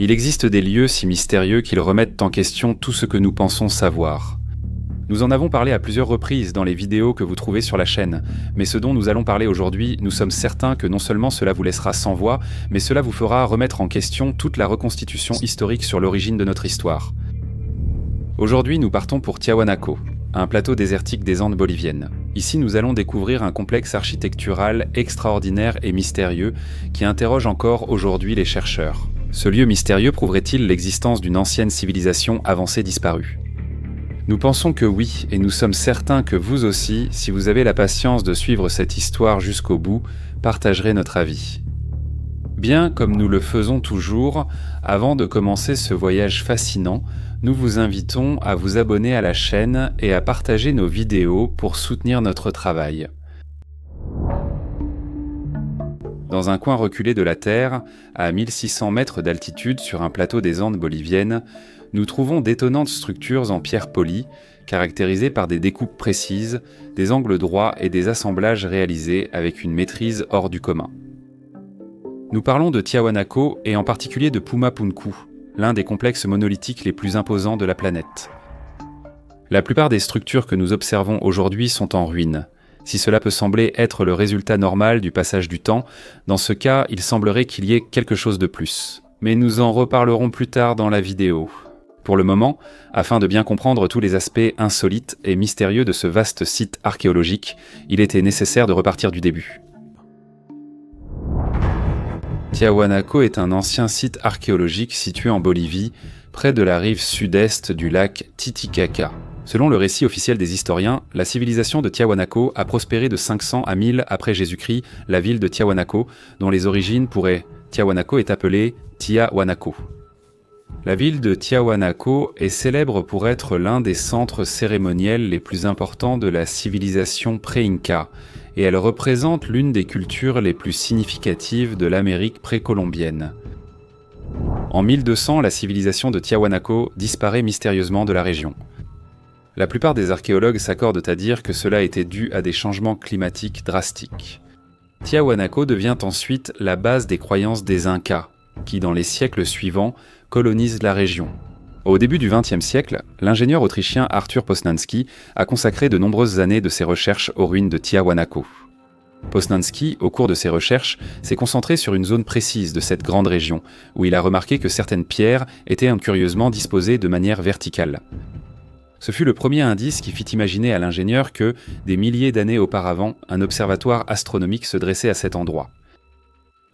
Il existe des lieux si mystérieux qu'ils remettent en question tout ce que nous pensons savoir. Nous en avons parlé à plusieurs reprises dans les vidéos que vous trouvez sur la chaîne, mais ce dont nous allons parler aujourd'hui, nous sommes certains que non seulement cela vous laissera sans voix, mais cela vous fera remettre en question toute la reconstitution historique sur l'origine de notre histoire. Aujourd'hui, nous partons pour Tiahuanaco, un plateau désertique des Andes boliviennes. Ici, nous allons découvrir un complexe architectural extraordinaire et mystérieux qui interroge encore aujourd'hui les chercheurs. Ce lieu mystérieux prouverait-il l'existence d'une ancienne civilisation avancée disparue ? Nous pensons que oui, et nous sommes certains que vous aussi, si vous avez la patience de suivre cette histoire jusqu'au bout, partagerez notre avis. Bien comme nous le faisons toujours, avant de commencer ce voyage fascinant, nous vous invitons à vous abonner à la chaîne et à partager nos vidéos pour soutenir notre travail. Dans un coin reculé de la Terre, à 1600 mètres d'altitude sur un plateau des Andes boliviennes, nous trouvons d'étonnantes structures en pierre polie, caractérisées par des découpes précises, des angles droits et des assemblages réalisés avec une maîtrise hors du commun. Nous parlons de Tiahuanaco et en particulier de Pumapunku, l'un des complexes monolithiques les plus imposants de la planète. La plupart des structures que nous observons aujourd'hui sont en ruine. Si cela peut sembler être le résultat normal du passage du temps, dans ce cas, il semblerait qu'il y ait quelque chose de plus. Mais nous en reparlerons plus tard dans la vidéo. Pour le moment, afin de bien comprendre tous les aspects insolites et mystérieux de ce vaste site archéologique, il était nécessaire de repartir du début. Tiahuanaco est un ancien site archéologique situé en Bolivie, près de la rive sud-est du lac Titicaca. Selon le récit officiel des historiens, la civilisation de Tiahuanaco a prospéré de 500 à 1000 après Jésus-Christ, la ville de Tiahuanaco, dont les origines pourraient... Tiahuanaco est appelée Tiahuanaco. La ville de Tiahuanaco est célèbre pour être l'un des centres cérémoniels les plus importants de la civilisation pré-Inca, et elle représente l'une des cultures les plus significatives de l'Amérique précolombienne. En 1200, la civilisation de Tiahuanaco disparaît mystérieusement de la région. La plupart des archéologues s'accordent à dire que cela était dû à des changements climatiques drastiques. Tiahuanaco devient ensuite la base des croyances des Incas, qui dans les siècles suivants colonisent la région. Au début du XXe siècle, l'ingénieur autrichien Arthur Posnanski a consacré de nombreuses années de ses recherches aux ruines de Tiahuanaco. Posnanski, au cours de ses recherches, s'est concentré sur une zone précise de cette grande région, où il a remarqué que certaines pierres étaient incurieusement disposées de manière verticale. Ce fut le premier indice qui fit imaginer à l'ingénieur que, des milliers d'années auparavant, un observatoire astronomique se dressait à cet endroit.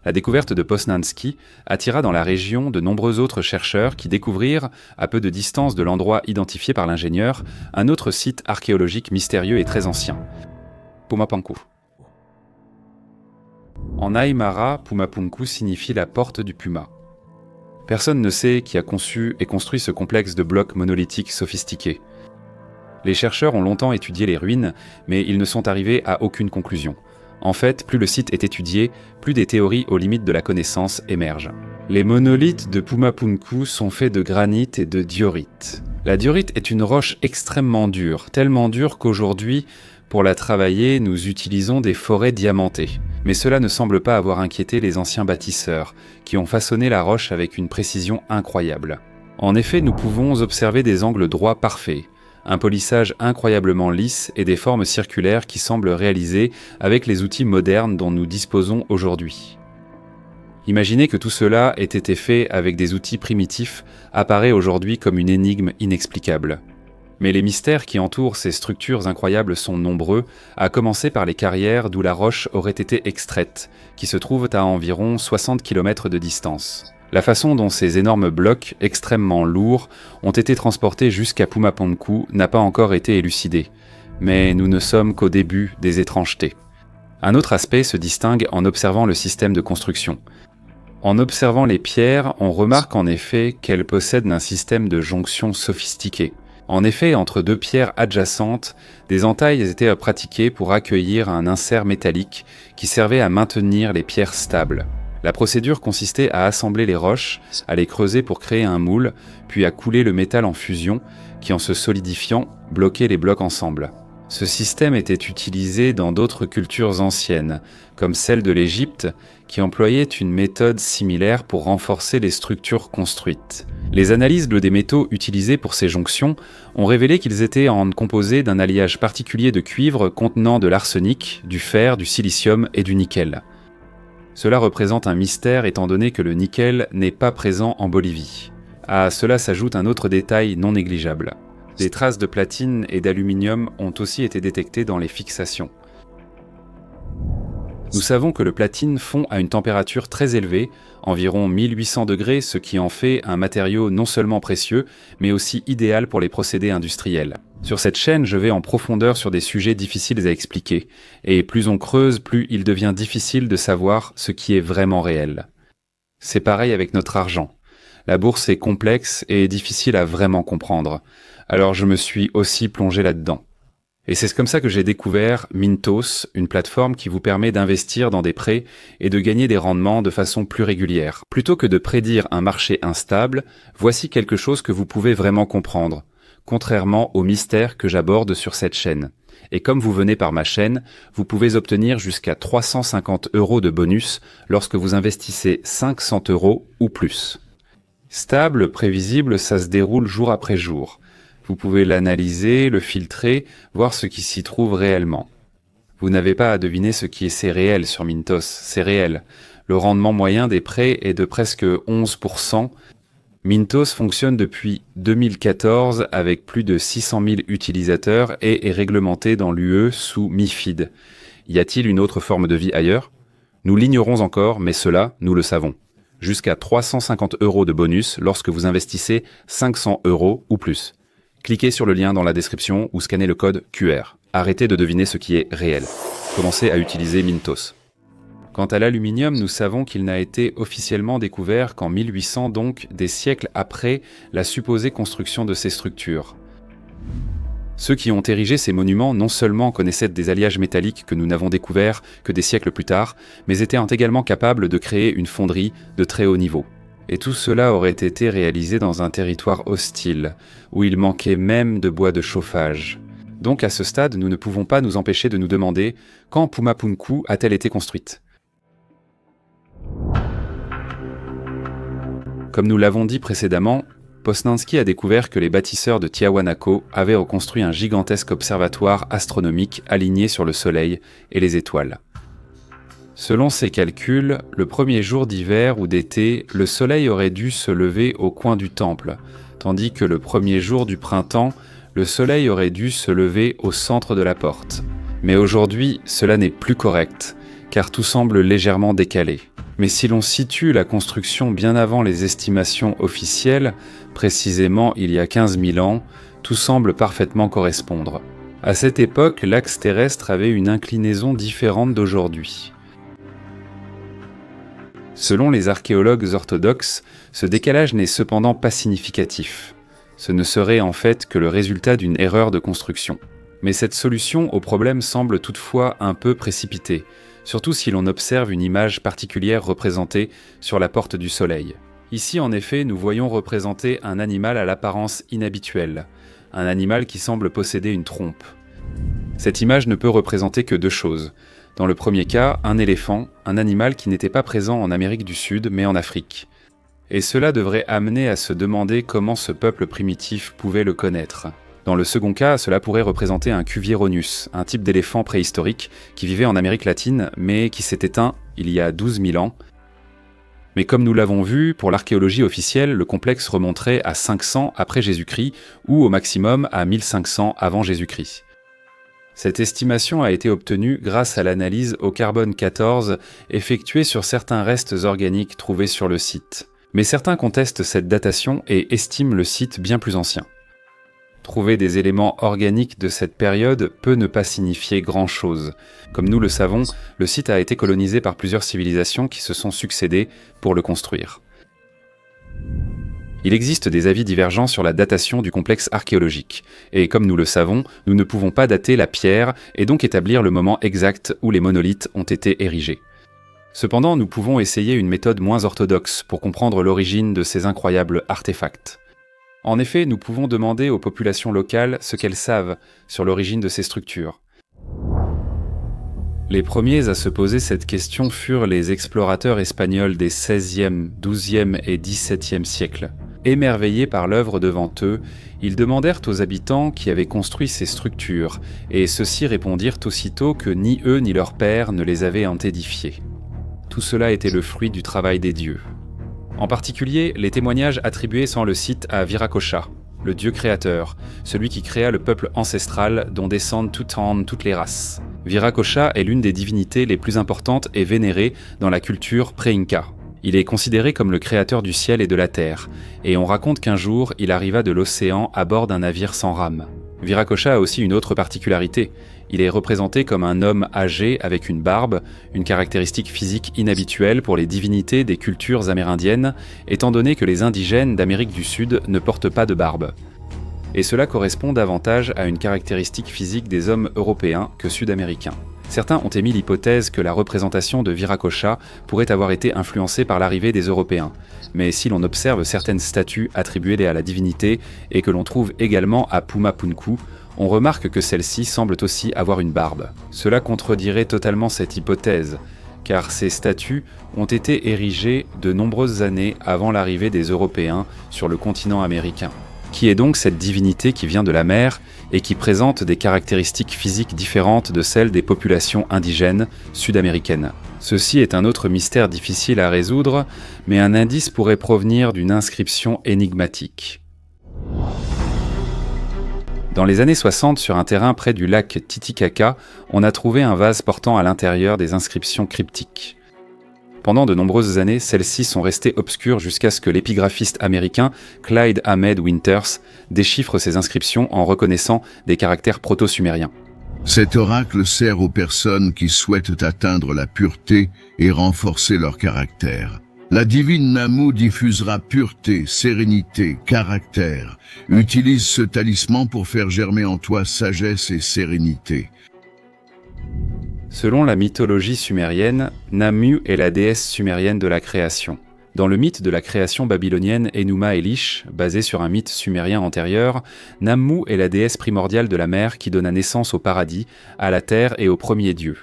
La découverte de Posnanski attira dans la région de nombreux autres chercheurs qui découvrirent, à peu de distance de l'endroit identifié par l'ingénieur, un autre site archéologique mystérieux et très ancien, Pumapunku. En Aymara, Pumapunku signifie la porte du Puma. Personne ne sait qui a conçu et construit ce complexe de blocs monolithiques sophistiqués. Les chercheurs ont longtemps étudié les ruines, mais ils ne sont arrivés à aucune conclusion. En fait, plus le site est étudié, plus des théories aux limites de la connaissance émergent. Les monolithes de Pumapunku sont faits de granit et de diorite. La diorite est une roche extrêmement dure, tellement dure qu'aujourd'hui, pour la travailler, nous utilisons des forêts diamantées. Mais cela ne semble pas avoir inquiété les anciens bâtisseurs, qui ont façonné la roche avec une précision incroyable. En effet, nous pouvons observer des angles droits parfaits, un polissage incroyablement lisse et des formes circulaires qui semblent réalisées avec les outils modernes dont nous disposons aujourd'hui. Imaginer que tout cela ait été fait avec des outils primitifs apparaît aujourd'hui comme une énigme inexplicable. Mais les mystères qui entourent ces structures incroyables sont nombreux, à commencer par les carrières d'où la roche aurait été extraite, qui se trouvent à environ 60 km de distance. La façon dont ces énormes blocs, extrêmement lourds, ont été transportés jusqu'à Pumapunku n'a pas encore été élucidée, mais nous ne sommes qu'au début des étrangetés. Un autre aspect se distingue en observant le système de construction. En observant les pierres, on remarque en effet qu'elles possèdent un système de jonction sophistiqué. En effet, entre deux pierres adjacentes, des entailles étaient pratiquées pour accueillir un insert métallique qui servait à maintenir les pierres stables. La procédure consistait à assembler les roches, à les creuser pour créer un moule, puis à couler le métal en fusion, qui en se solidifiant, bloquait les blocs ensemble. Ce système était utilisé dans d'autres cultures anciennes, comme celle de l'Égypte, qui employait une méthode similaire pour renforcer les structures construites. Les analyses des métaux utilisés pour ces jonctions ont révélé qu'ils étaient composés d'un alliage particulier de cuivre contenant de l'arsenic, du fer, du silicium et du nickel. Cela représente un mystère étant donné que le nickel n'est pas présent en Bolivie. À cela s'ajoute un autre détail non négligeable. Des traces de platine et d'aluminium ont aussi été détectées dans les fixations. Nous savons que le platine fond à une température très élevée, environ 1800 degrés, ce qui en fait un matériau non seulement précieux, mais aussi idéal pour les procédés industriels. Sur cette chaîne, je vais en profondeur sur des sujets difficiles à expliquer, et plus on creuse, plus il devient difficile de savoir ce qui est vraiment réel. C'est pareil avec notre argent. La bourse est complexe et difficile à vraiment comprendre. Alors je me suis aussi plongé là-dedans. Et c'est comme ça que j'ai découvert Mintos, une plateforme qui vous permet d'investir dans des prêts et de gagner des rendements de façon plus régulière. Plutôt que de prédire un marché instable, voici quelque chose que vous pouvez vraiment comprendre, contrairement aux mystères que j'aborde sur cette chaîne. Et comme vous venez par ma chaîne, vous pouvez obtenir jusqu'à 350 € de bonus lorsque vous investissez 500 € ou plus. Stable, prévisible, ça se déroule jour après jour. Vous pouvez l'analyser, le filtrer, voir ce qui s'y trouve réellement. Vous n'avez pas à deviner ce qui est réel sur Mintos, c'est réel. Le rendement moyen des prêts est de presque 11%. Mintos fonctionne depuis 2014 avec plus de 600 000 utilisateurs et est réglementé dans l'UE sous MiFID. Y a-t-il une autre forme de vie ailleurs? Nous l'ignorons encore, mais cela, nous le savons. Jusqu'à 350 € de bonus lorsque vous investissez 500 € ou plus. Cliquez sur le lien dans la description ou scannez le code QR. Arrêtez de deviner ce qui est réel. Commencez à utiliser Mintos. Quant à l'aluminium, nous savons qu'il n'a été officiellement découvert qu'en 1800, donc des siècles après la supposée construction de ces structures. Ceux qui ont érigé ces monuments non seulement connaissaient des alliages métalliques que nous n'avons découverts que des siècles plus tard, mais étaient également capables de créer une fonderie de très haut niveau. Et tout cela aurait été réalisé dans un territoire hostile, où il manquait même de bois de chauffage. Donc à ce stade, nous ne pouvons pas nous empêcher de nous demander quand Pumapunku a-t-elle été construite. Comme nous l'avons dit précédemment, Posnanski a découvert que les bâtisseurs de Tiahuanaco avaient reconstruit un gigantesque observatoire astronomique aligné sur le Soleil et les étoiles. Selon ses calculs, le premier jour d'hiver ou d'été, le soleil aurait dû se lever au coin du temple, tandis que le premier jour du printemps, le soleil aurait dû se lever au centre de la porte. Mais aujourd'hui, cela n'est plus correct, car tout semble légèrement décalé. Mais si l'on situe la construction bien avant les estimations officielles, précisément il y a 15 000 ans, tout semble parfaitement correspondre. À cette époque, l'axe terrestre avait une inclinaison différente d'aujourd'hui. Selon les archéologues orthodoxes, ce décalage n'est cependant pas significatif. Ce ne serait en fait que le résultat d'une erreur de construction. Mais cette solution au problème semble toutefois un peu précipitée, surtout si l'on observe une image particulière représentée sur la porte du soleil. Ici en effet, nous voyons représenter un animal à l'apparence inhabituelle, un animal qui semble posséder une trompe. Cette image ne peut représenter que deux choses. Dans le premier cas, un éléphant, un animal qui n'était pas présent en Amérique du Sud, mais en Afrique. Et cela devrait amener à se demander comment ce peuple primitif pouvait le connaître. Dans le second cas, cela pourrait représenter un Cuvieronius, un type d'éléphant préhistorique qui vivait en Amérique latine, mais qui s'est éteint il y a 12 000 ans. Mais comme nous l'avons vu, pour l'archéologie officielle, le complexe remonterait à 500 après Jésus-Christ ou au maximum à 1500 avant Jésus-Christ. Cette estimation a été obtenue grâce à l'analyse au carbone 14 effectuée sur certains restes organiques trouvés sur le site. Mais certains contestent cette datation et estiment le site bien plus ancien. Trouver des éléments organiques de cette période peut ne pas signifier grand-chose. Comme nous le savons, le site a été colonisé par plusieurs civilisations qui se sont succédées pour le construire. Il existe des avis divergents sur la datation du complexe archéologique, et comme nous le savons, nous ne pouvons pas dater la pierre et donc établir le moment exact où les monolithes ont été érigés. Cependant, nous pouvons essayer une méthode moins orthodoxe pour comprendre l'origine de ces incroyables artefacts. En effet, nous pouvons demander aux populations locales ce qu'elles savent sur l'origine de ces structures. Les premiers à se poser cette question furent les explorateurs espagnols des XVIe, XIIe et XVIIe siècles. Émerveillés par l'œuvre devant eux, ils demandèrent aux habitants qui avaient construit ces structures, et ceux-ci répondirent aussitôt que ni eux ni leurs pères ne les avaient édifiées. Tout cela était le fruit du travail des dieux. En particulier, les témoignages attribués sans le site à Viracocha, le dieu créateur, celui qui créa le peuple ancestral dont descendent toutes les races. Viracocha est l'une des divinités les plus importantes et vénérées dans la culture pré-inca. Il est considéré comme le créateur du ciel et de la terre, et on raconte qu'un jour, il arriva de l'océan à bord d'un navire sans rame. Viracocha a aussi une autre particularité. Il est représenté comme un homme âgé avec une barbe, une caractéristique physique inhabituelle pour les divinités des cultures amérindiennes, étant donné que les indigènes d'Amérique du Sud ne portent pas de barbe. Et cela correspond davantage à une caractéristique physique des hommes européens que sud-américains. Certains ont émis l'hypothèse que la représentation de Viracocha pourrait avoir été influencée par l'arrivée des Européens. Mais si l'on observe certaines statues attribuées à la divinité et que l'on trouve également à Pumapunku, on remarque que celles-ci semblent aussi avoir une barbe. Cela contredirait totalement cette hypothèse, car ces statues ont été érigées de nombreuses années avant l'arrivée des Européens sur le continent américain. Qui est donc cette divinité qui vient de la mer et qui présente des caractéristiques physiques différentes de celles des populations indigènes sud-américaines? Ceci est un autre mystère difficile à résoudre, mais un indice pourrait provenir d'une inscription énigmatique. Dans les années 60, sur un terrain près du lac Titicaca, on a trouvé un vase portant à l'intérieur des inscriptions cryptiques. Pendant de nombreuses années, celles-ci sont restées obscures jusqu'à ce que l'épigraphiste américain Clyde Ahmed Winters déchiffre ces inscriptions en reconnaissant des caractères proto-sumériens. Cet oracle sert aux personnes qui souhaitent atteindre la pureté et renforcer leur caractère. La divine Namu diffusera pureté, sérénité, caractère. Utilise ce talisman pour faire germer en toi sagesse et sérénité. Selon la mythologie sumérienne, Namu est la déesse sumérienne de la création. Dans le mythe de la création babylonienne Enuma Elish, basé sur un mythe sumérien antérieur, Namu est la déesse primordiale de la mer qui donna naissance au paradis, à la terre et aux premiers dieux.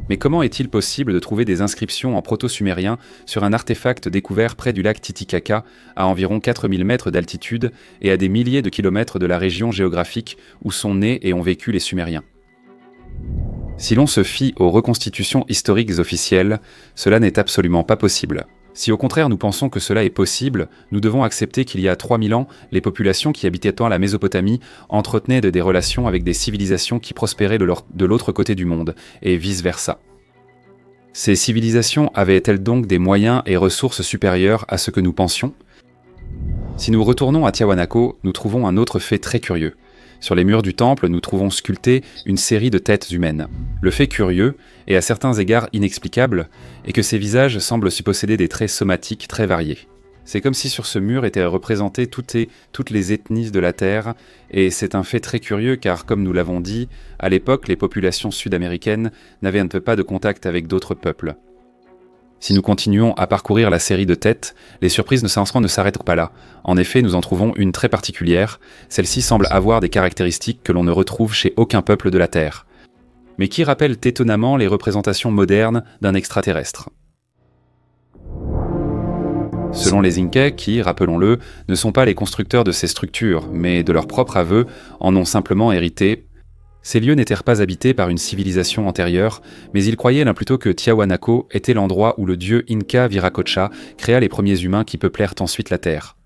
Mais comment est-il possible de trouver des inscriptions en proto-sumérien sur un artefact découvert près du lac Titicaca, à environ 4000 mètres d'altitude et à des milliers de kilomètres de la région géographique où sont nés et ont vécu les Sumériens? Si l'on se fie aux reconstitutions historiques officielles, cela n'est absolument pas possible. Si au contraire nous pensons que cela est possible, nous devons accepter qu'il y a 3000 ans, les populations qui habitaient dans la Mésopotamie entretenaient des relations avec des civilisations qui prospéraient de l'autre côté du monde, et vice-versa. Ces civilisations avaient-elles donc des moyens et ressources supérieurs à ce que nous pensions? Si nous retournons à Tiahuanaco, nous trouvons un autre fait très curieux. Sur les murs du temple, nous trouvons sculptées une série de têtes humaines. Le fait curieux, et à certains égards inexplicable, est que ces visages semblent posséder des traits somatiques très variés. C'est comme si sur ce mur étaient représentées toutes les ethnies de la Terre, et c'est un fait très curieux car, comme nous l'avons dit, à l'époque, les populations sud-américaines n'avaient un peu pas de contact avec d'autres peuples. Si nous continuons à parcourir la série de têtes, les surprises ne s'arrêtent pas là. En effet, nous en trouvons une très particulière. Celle-ci semble avoir des caractéristiques que l'on ne retrouve chez aucun peuple de la Terre, mais qui rappellent étonnamment les représentations modernes d'un extraterrestre. Selon les Incas, qui, rappelons-le, ne sont pas les constructeurs de ces structures, mais de leur propre aveu, en ont simplement hérité. Ces lieux n'étaient pas habités par une civilisation antérieure, mais ils croyaient l'un plutôt que Tiahuanaco était l'endroit où le dieu Inca Viracocha créa les premiers humains qui peuplèrent ensuite la Terre.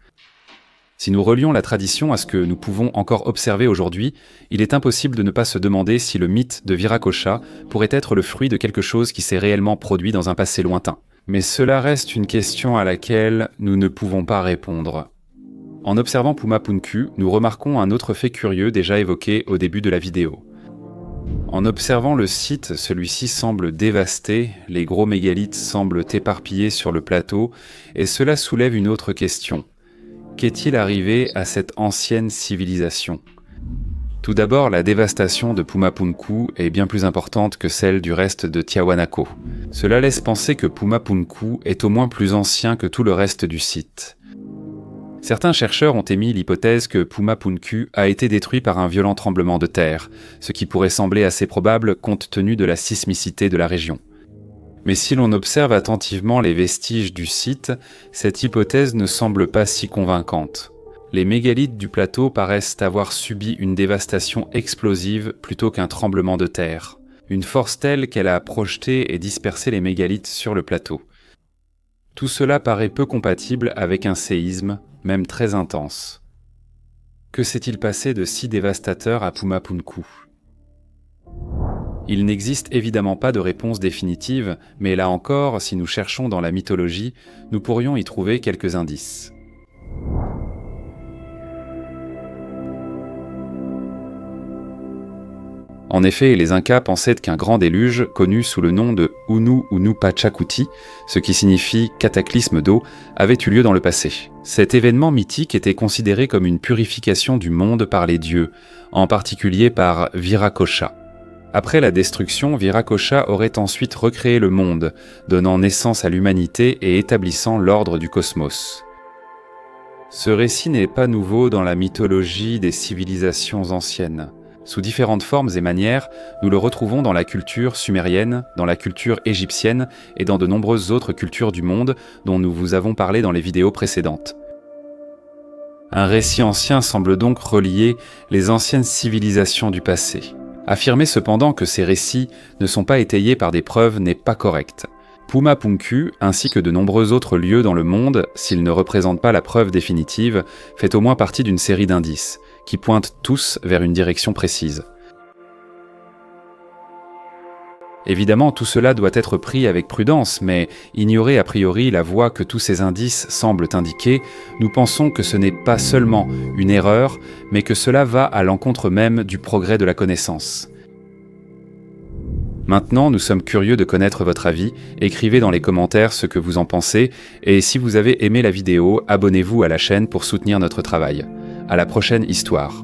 Si nous relions la tradition à ce que nous pouvons encore observer aujourd'hui, il est impossible de ne pas se demander si le mythe de Viracocha pourrait être le fruit de quelque chose qui s'est réellement produit dans un passé lointain. Mais cela reste une question à laquelle nous ne pouvons pas répondre. En observant Pumapunku, nous remarquons un autre fait curieux déjà évoqué au début de la vidéo. En observant le site, celui-ci semble dévasté, les gros mégalithes semblent éparpillés sur le plateau, et cela soulève une autre question. Qu'est-il arrivé à cette ancienne civilisation? Tout d'abord, la dévastation de Pumapunku est bien plus importante que celle du reste de Tiahuanaco. Cela laisse penser que Pumapunku est au moins plus ancien que tout le reste du site. Certains chercheurs ont émis l'hypothèse que Puma Punku a été détruit par un violent tremblement de terre, ce qui pourrait sembler assez probable compte tenu de la sismicité de la région. Mais si l'on observe attentivement les vestiges du site, cette hypothèse ne semble pas si convaincante. Les mégalithes du plateau paraissent avoir subi une dévastation explosive plutôt qu'un tremblement de terre, une force telle qu'elle a projeté et dispersé les mégalithes sur le plateau. Tout cela paraît peu compatible avec un séisme, même très intense. Que s'est-il passé de si dévastateur à Puma Punku ? Il n'existe évidemment pas de réponse définitive, mais là encore, si nous cherchons dans la mythologie, nous pourrions y trouver quelques indices. En effet, les Incas pensaient qu'un grand déluge, connu sous le nom de Unu Pachacuti, ce qui signifie cataclysme d'eau, avait eu lieu dans le passé. Cet événement mythique était considéré comme une purification du monde par les dieux, en particulier par Viracocha. Après la destruction, Viracocha aurait ensuite recréé le monde, donnant naissance à l'humanité et établissant l'ordre du cosmos. Ce récit n'est pas nouveau dans la mythologie des civilisations anciennes. Sous différentes formes et manières, nous le retrouvons dans la culture sumérienne, dans la culture égyptienne et dans de nombreuses autres cultures du monde dont nous vous avons parlé dans les vidéos précédentes. Un récit ancien semble donc relier les anciennes civilisations du passé. Affirmer cependant que ces récits ne sont pas étayés par des preuves n'est pas correct. Puma Punku, ainsi que de nombreux autres lieux dans le monde, s'ils ne représentent pas la preuve définitive, fait au moins partie d'une série d'indices, qui pointent tous vers une direction précise. Évidemment, tout cela doit être pris avec prudence, mais ignorer a priori la voie que tous ces indices semblent indiquer, nous pensons que ce n'est pas seulement une erreur, mais que cela va à l'encontre même du progrès de la connaissance. Maintenant, nous sommes curieux de connaître votre avis, écrivez dans les commentaires ce que vous en pensez, et si vous avez aimé la vidéo, abonnez-vous à la chaîne pour soutenir notre travail. À la prochaine histoire.